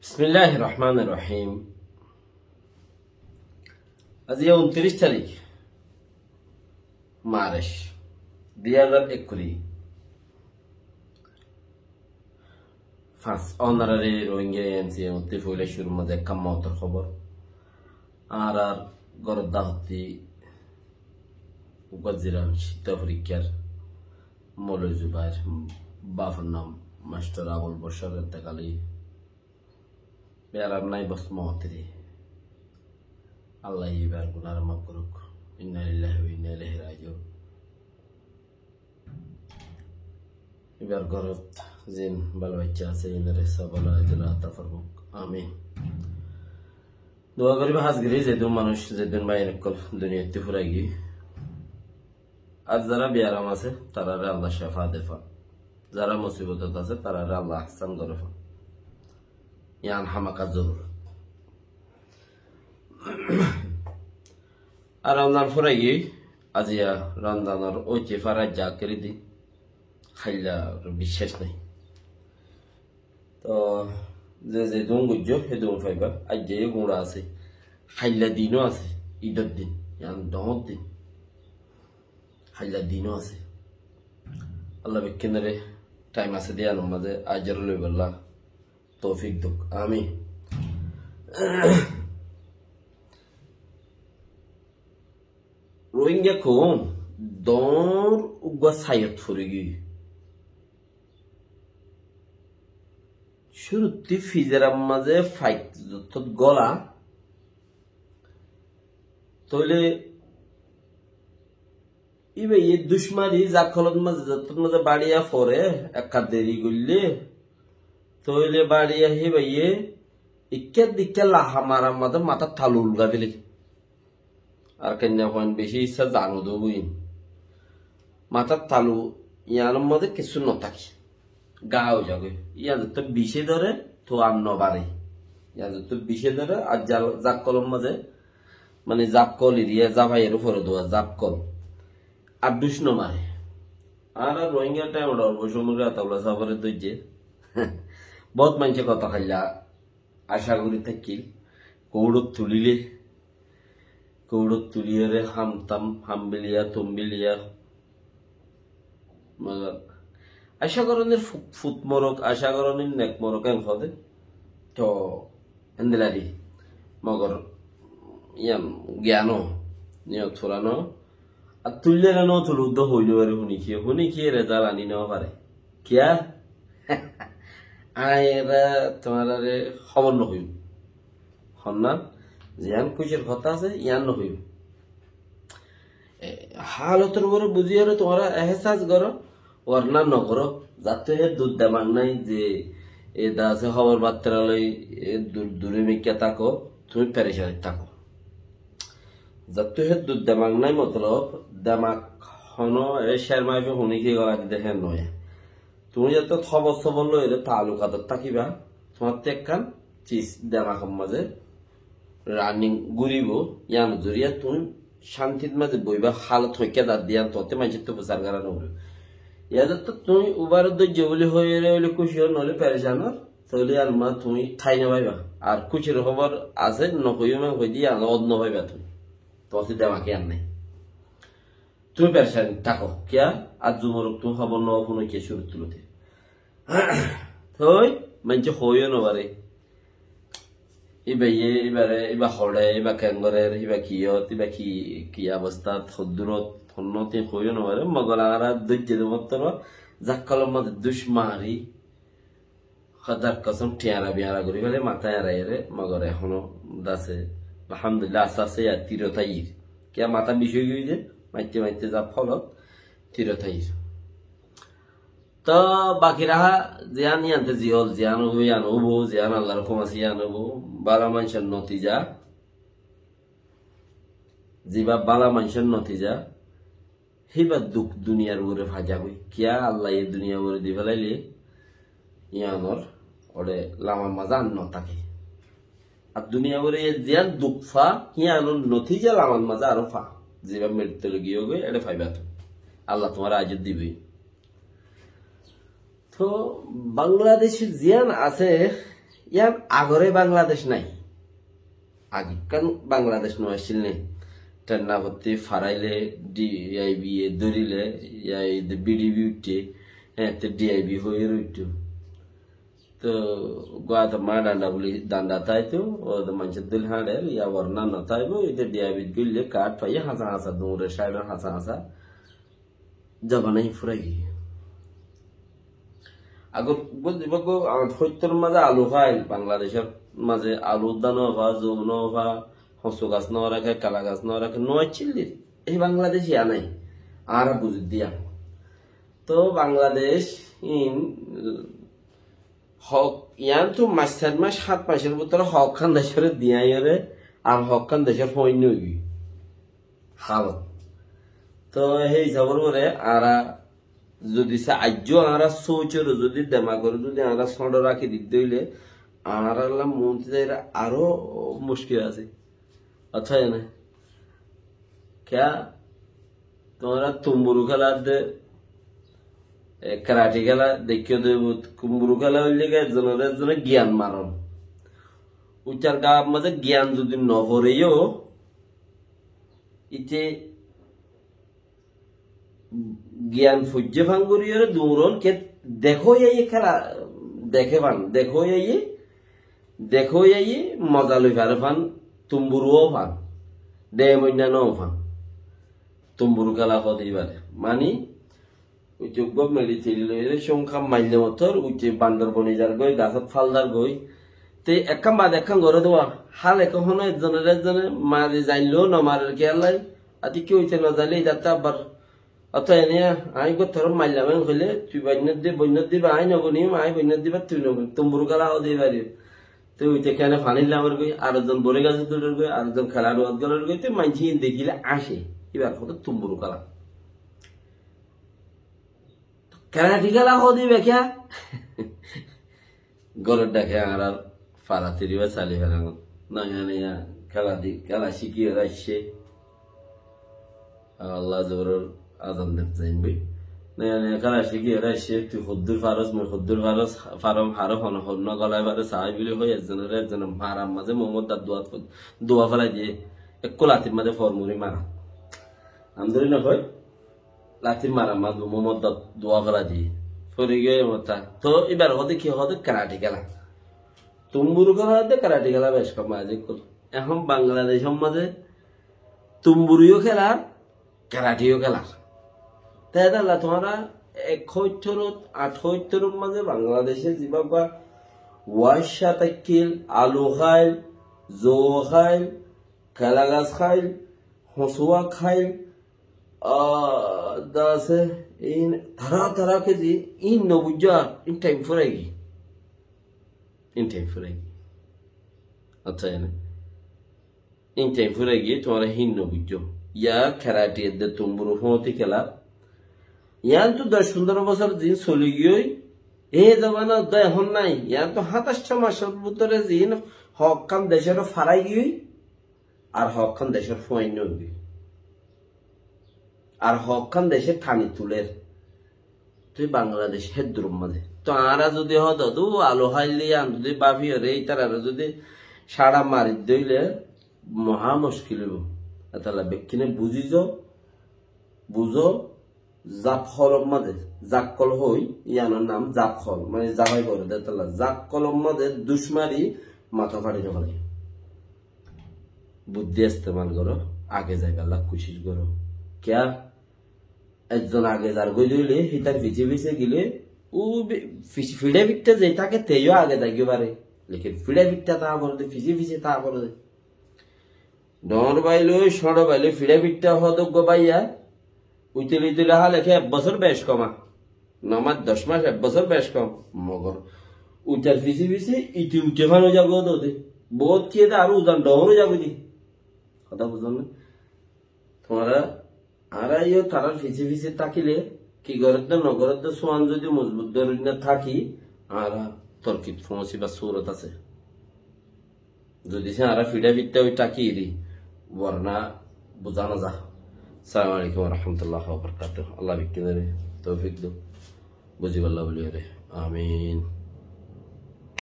বিসমিল্লাহির রহমানির রহিম। আজ 29 তারিখ March 2021 first honorary Rohingya MC মধ্যে ফইলে শুরুর মাঝে কাম্মাওতর খবর আর গরদ দাহতি উপজিরান শীতা পরীক্ষার মৌলভী জুবাইর বাফর নাম মাস্টার আবুল বশর এতেকালি বেড়ার নাই বস মহতিরি আল্লাহ এবার গুনার মাফ করুক। ইন্না লিল্লাহি ওয়া ইন্না ইলাইহি রাজিউন। এবার ঘরত জিন বাল বাচ্চা আছে ইনারে সবলা আজলা আতা ফরমুক আমিন। দোয়া করি হাজগিরি যেদিন মানুষ যেদিন বাইরে কল দুনিয়াতে ফুরাই গিয়ে আর যারা বিয়ারাম আছে তারারে আল্লাহ শেফা দেফা, যারা মুসিবত আছে তারারে আল্লাহ আহসান গরফা ইয়ান হামাকা জরুর। আর রমজান ফুরাই গিয়ে আজিয়া রমজানের ঐচে ফারাই যা করে দিন খাইলা বিশ্বাস নাই। তো যে যে দুম গুজ্জ সে দুম ফাইবা আজ যে গুঁড়া আছে খাইলা দিনও আছে, ঈদের দিন ইয়ান দমত দিন খাইলা দিনও আছে। আল্লাহ বিজ্ঞানের টাইম আছে দিয়া মাঝে আজর লইবল্লা তৌফিক দুক আমি। রোহিঙ্গা কোন দর উগা সাইয়দ ফুরে গিয়ে শুরুতে ফিজেরাম মাঝে ফাইট যত গলা তইলে ইবে এই দুশ্মারি জাকলত মাঝে যত মাঝে বাড়িয়া পরে একা দেরি করলে তইলে বাড়িয়া হে ভাইয়ে ইক্কা দিক্কা লাহা মারা মাঝে মাথা থালু উলগা দিলে আর কেন্যা পয়েন্ট বেশি ইচ্ছা জানো দেবই মাথার তালু ইয়ার মধ্যে কিছু নথাকি গা হয়ে যাবে। ইয়া যত বিষে ধরে তো আর নবারে ইয়া যত বিষে ধরে আর জাপ কলম মাঝে মানে জাপ কল এরিয়া জাভাইয়ের উপরে দেওয়া জাপ কল আর দুষ্ণ মারে। আর রোহিঙ্গা টাইম অল্প সময় তাবলা সাফারে দইছে বহুত মানুষের কথা খাইলা আশা করি থাকিল কৌড়ত তুলিলে কৌড়ত তুলিয়ারে হামতাম হামবিলিয়া তুমবিলিয়া মগর আশা করণের ফুট মরক আশা করণের নেক মরক এম ফদে তো এন্দিলারি মগর ইয়াম জ্ঞানো নিয়ত ফুরানো আর তুললে নো তুলু তো হইল আর শুনি খেয়ে রেজাল আনি নেওয়া পারে কিয়া আয়রা তোমার খবর নহইব হন্না জিয়ান কুচের কথা আছে ইয়ান নহইব হালতের উপরে বুঝিয়ে তোমরা এহসাস করো ওয়ার্না নকরো যাতে দুধ দেমাগ নাই যে এ দা আছে খবর বার্তা লই দূরে মিকা থাকো তুমি পেরেশানি থাকো যাতে দুধ দেমাগ নাই মতলব দেমাগ হনো এ শের মাইফে শুনি কি গলা দেখে নয় তুমি যত খবর সবর লই তালুকাত থাকিবা তোমার তো একখান চিজ দেমাগ মাঝে রানিং ঘুরিব ইয়ান জরিয়া তুমি শান্তির মাঝে বইবা হালত হইকে দাঁত দিয়া তোতে মানুষের তো প্রচার করা নবলো ইয়াদের তো তুমি উবার ধৈর্য বলে হইলে খুশি নহলে পেরেশান তাহলে আর মা তুমি ঠাই নেবাইবা আর খুশির খবর আছে নকইমা হই দিয়ে অন্য হইবা তুমি তোতে দেমাকে আর নাই তুমি পেরেশান থাকো কিয়া আর জুমরক তুমি খবর নেওয়া কোনো কে শুরু তুলতে থই মানুষ হইও নবারে এবারে এবার হরে এবার ক্যাঙ্গরের এবার কিয়ত এবার কি অবস্থা সদ্দুরত হন্নতি হইও নবারে মগল আর দৈর্য মাত্র জাক্কালের মধ্যে দুশ্মারি হাজার কসম টিয়ারা বিয়ারা করি ফেলে মাথায় আড়াইরে মগর এখনো দাসে আলহামদুলিল্লাহ আস্তে আস্তে তীরথাইর কে মাথা বিষয় গিয়ে মাইতে মাইতে যা ফলত তীরথাইর। তো বাকিরা জিয়ান ইয়ানতে জিহল জিয়ান হবো ইয়ান হবো জিয়ান আল্লাহর কমাসি ইয়ান হবো বালা মানুষের নতিজা জিবা বালা মানুষের নতিজা হিবা দুঃখ দুনিয়ার উপরে ভাজাবই কিয়া আল্লাহ এই দুনিয়া উপরে দি ফেলাইলে ইয়ানর ওরে লামার মাজা আন্ন থাকে আর দুনিয়া উপরে জিয়ান দুঃখ ফা ইয়ানোর নতিজা লামার মাজা আরো ফা জিবা মৃত্যু গিয়ে গে এটা ফাইবা তো আল্লাহ তোমার আজত দিবই। তো বাংলাদেশের জিয়ান আছে ইয়ার আগরে বাংলাদেশ নাই আগিকান বাংলাদেশ নয়ছিল নে টেন্নাপত্তি ফারাইলে ডিআইবি এ ধরিলে বিডিবি উঠে হ্যাঁ ডিআইবি হয়ে রইতো তো গোয়াতে মা ডান্ডা বলি ডান্ডা তাইতো ও মানুষের দিল হাঁড়ে ইয়া বর্ণা না তাইবো এটা ডিআইবি গিললে কাঠ পাইয়ে হাসা হাসা দৌড়ে সাইডে হাসা হাসা যাবা নাই ফুরাই গিয়ে আগর বুঝিব সত্যর মাঝে আলু খাই বাংলাদেশের মাঝে আলু উদ্যান হওয়া যৌন হওয়া হসু গাছ ন রাখে কালা গাছ ন রাখে নয় চিল্লি এই বাংলাদেশ ইয়া নাই আর বুঝি দিয়া তো বাংলাদেশ ইন হক ইয়ান তো মাস 7 মাসের ভিতরে হক খান দেশের দিয়াইরে আর হক খান দেশের সৈন্য হইবি হালত তো সেই হিসাবের পরে আরা যদি আজ্য আরা শৌচের যদি দেমা করে যদি আরা ছন্ড রাখি দিতে হইলে আরা মন্ত্রী আরো মুশকিল আছে আচ্ছা না क्या तुम्हारा तुम्बुरु खेला दे कराटे खेला देखियो दे कुम्बुरु खेला হইলে একজনের জন্য জ্ঞান মারণ উচ্চার গাব মাঝে জ্ঞান যদি নহরেও ইতে জ্ঞান ফুজ্জে ভাঙ্গুরিয়রে দৌড়ন কে দেখো এই খেলা দেখো এই মজা লই পারে ফান তুম্বুরুও ফান দে মইনা নও ফান তুম্বুরু খেলা হতেই পারে মানি ওই যোগ্য মেডিসিন লইরে সংখ্যা মাইলে মতর উচ্চে বান্দর বনিজার গই গাছত ফালদার গই তে একাম বাদ একাম ঘরে দেওয়া হাল একখনো একজনে মারি যাইলেও ন মারের খেয়ালাই আদি কি হইতে না যাইলে যাতে আবার অত এনে আই গো তোর মাইলাম হইলে তুই বন্যত দিবা আই নবনি আই বন্যত দিবা তুই নব তুম্বুরু খেলা হতেই পারি তো ওইতে কেন ফানিলে আমার গই আরেকজন বরে গাছে তুলের গই আরেকজন খেলার গলের গই তো মানছি দেখিলে আসে এবার কত তুম্বুরু খেলা কারাটি খেলা হদি বেখ্যা গলের ডাকে আর ফারা তিরিবা চালি ফেলাম না খেলা শিখিয়ে রাখছে আল্লাহ জোরের আজান দেখতে যাইবি খেলা শিখিয়ে রাখছে তুই হদ্দুর ফারস মই হদ্দুর ফারম হারো হন্য গলায় ফারো সাহাই বিলি হয়ে একজনের মারার মাঝে মোহাম্মদ দার দোয়া ফেলাই দিয়ে এক লাতির মাঝে ফরমুরি মারা আমদরি না হয় লাতির মারা মা মোহাম্মদ দোয়া ফেলা দিয়ে ফরি গিয়ে মতা তো এবার হতে কি হতে কারাটি খেলা তুম্বুরু খেলা হতে কারাটি খেলা বেশ কম আজ এখন বাংলাদেশের মাঝে তুম্বুরিও খেলার কারাটিও খেলার তাই দাদা তোমরা 71-78 মাঝে বাংলাদেশে যেভাবে ওয়াশা তাকিল আলু খাইল জৌ খাইল খেলা গাছ খাইল হসুয়া খাইল দাসে ইন ধারা কেজি ইন নবুজা ইন টাইম ফুরাইগি আচ্ছা এনে ইন টাইম ফুরাইগি তোমার হিন নবুজো ইয়া খেলাটি এদের তুম্বুরু হতে খেলা ইয়ান তো 10-15 বছর দিন চলি গিয়ে এ জমানা এখন নাই ইয়ান তো 27 মাসের ভিতরে দিন হক খান দেশের ফারাই গিয়ে আর হক খান দেশের ফয়ন হইবি আর হক খান দেশে ঠানি তুলের তুই বাংলাদেশ হেদ্রুর মাঝে তো আরা যদি হতো তো আলো হাইলি আন যদি বাফি হরে তারা যদি সারা মারি দইলে মহা মুশকিল হইব তাহলে বেকিনে বুঝো জাফল মাঝে জাককল হই ইয়ানোর নাম জাফল মানে জাভাই করে দে তাহলে জাককল মাঝে দুশ্মারি মাথা ফাড়ি যাবে বুদ্ধি ইস্তেমাল করো আগে যাইবার কোশিশ করো क्या একজন আগে যার গই লইলে হিতার পিছে গেলে ও ফিড়ে ফিটটা যে তাকে তেও আগে যাইতে পারে লেকিন ফিড়ে ফিটটা তা বলতে পিছে তা বলে ডর বাইলো সড় বাইলো ফিড়ে ফিটটা হতো গোবাইয়া উইতে হা লেখে 1 বছর বেশ কমা নমাজ 10 মাস 1 বছর বেশ কম মগর উইটার পিছে ইতি উঠে ফানো যাবো তো বহুত কি আর উজান ডহরও যাবো দি কথা বুঝলাম না তোমরা আর ইয়ে তারার পিছে তাকিলে কি গরত নগরত সোয়ান যদি মজবুত ধরে না থাকি আর তর্কিত ফমসি বা সুরত আছে যদি সে আর ফিডা ফিটটা ওই তাকিয়ে বর্ণা বোঝানো যা আসসালামু আলাইকুম ওয়া রাহমাতুল্লাহি ওয়া বারাকাতুহু আল্লাহ বিকিনে তৌফিক দো বুঝিবাল্লাহ বলি রে আমিন।